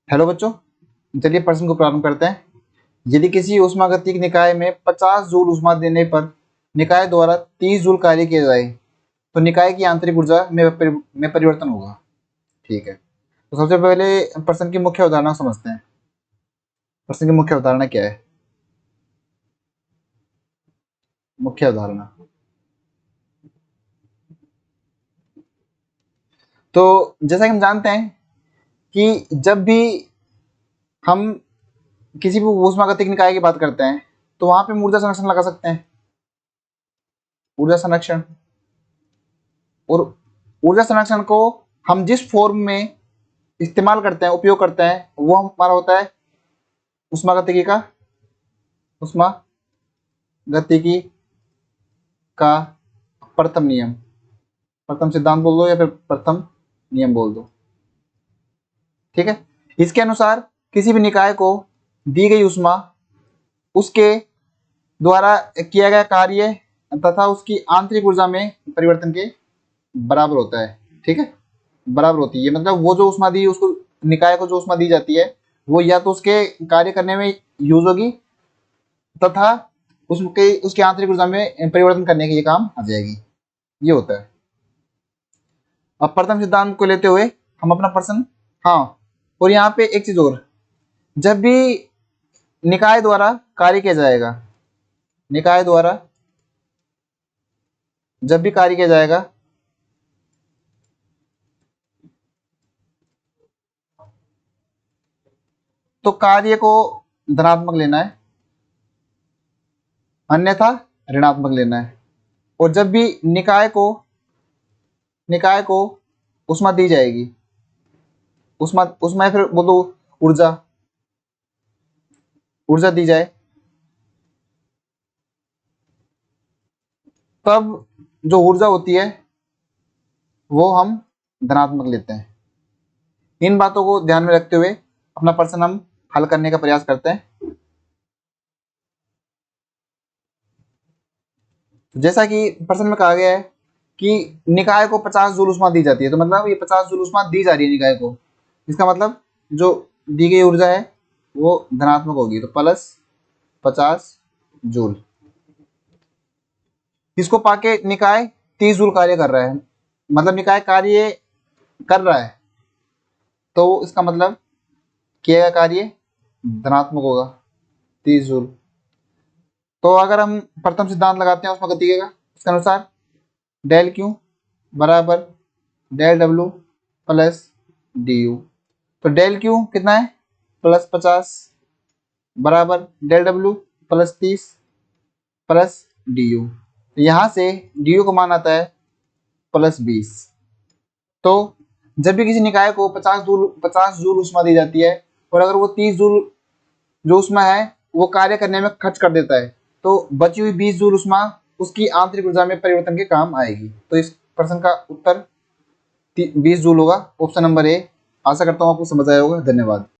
Hello बच्चों, चलिए प्रश्न को प्रारंभ करते हैं। यदि किसी ऊष्मागतिक निकाय में 50 जूल ऊष्मा देने पर निकाय द्वारा 30 जूल कार्य किया जाए तो निकाय की आंतरिक ऊर्जा में परिवर्तन होगा। ठीक है, तो सबसे पहले प्रश्न की मुख्य अवधारणा समझते हैं। प्रश्न की मुख्य अवधारणा क्या है? मुख्य अवधारणा तो जैसा कि हम जानते हैं कि जब भी हम किसी भी ऊष्मागतिक निकाय की बात करते हैं तो वहां पे हम ऊर्जा संरक्षण लगा सकते हैं। ऊर्जा संरक्षण, और ऊर्जा संरक्षण को हम जिस फॉर्म में इस्तेमाल करते हैं, उपयोग करते हैं, वो हमारा होता है ऊष्मागतिकी का प्रथम नियम, प्रथम सिद्धांत बोल दो या फिर प्रथम नियम बोल दो। ठीक है, इसके अनुसार किसी भी निकाय को दी गई ऊष्मा उसके द्वारा किया गया कार्य तथा उसकी आंतरिक ऊर्जा में परिवर्तन के बराबर होता है। ठीक है, बराबर होती है, मतलब वो जो ऊष्मा दी उसको, निकाय को जो ऊष्मा दी जाती है वो या तो उसके कार्य करने में यूज होगी तथा उसकी आंतरिक ऊर्जा में परिवर्तन करने के लिए काम आ जाएगी। ये होता है। अब प्रथम सिद्धांत को लेते हुए हम अपना प्रश्न, हाँ, और यहाँ पे एक चीज और, जब भी निकाय द्वारा कार्य किया जाएगा, निकाय द्वारा जब भी कार्य किया जाएगा तो कार्य को धनात्मक लेना है, अन्यथा ऋणात्मक लेना है। और जब भी निकाय को ऊष्मा दी जाएगी, ऊष्मा फिर बोलो ऊर्जा दी जाए, तब जो ऊर्जा होती है वो हम धनात्मक लेते हैं। इन बातों को ध्यान में रखते हुए अपना प्रश्न हम हल करने का प्रयास करते हैं। जैसा कि प्रश्न में कहा गया है कि निकाय को 50 जूल ऊष्मा दी जाती है, तो मतलब ये 50 जूल ऊष्मा दी जा रही है निकाय को, इसका मतलब जो दी गई ऊर्जा है वो धनात्मक होगी, तो प्लस 50 जूल। इसको पाके निकाय 30 जूल कार्य कर रहा है, मतलब निकाय कार्य कर रहा है, तो इसका मतलब किया गया कार्य धनात्मक होगा 30 जूल। तो अगर हम प्रथम सिद्धांत लगाते हैं ऊष्मागतिकी का, इसके अनुसार डेल क्यू बराबर del W plus D U. तो डेल क्यू कितना है? प्लस 50 बराबर del W plus 30 plus D U. यहाँ से डी यू का मान आता है प्लस 20। तो जब भी किसी निकाय को 50 जूल ऊष्मा दी जाती है और अगर वो 30 जूल जो ऊष्मा है वो कार्य करने में खर्च कर देता है, तो बची हुई 20 जूल ऊष्मा उसकी आंतरिक ऊर्जा में परिवर्तन के काम आएगी। तो इस प्रश्न का उत्तर 20 जूल होगा, ऑप्शन नंबर ए। आशा करता हूँ आपको समझ आया होगा। धन्यवाद।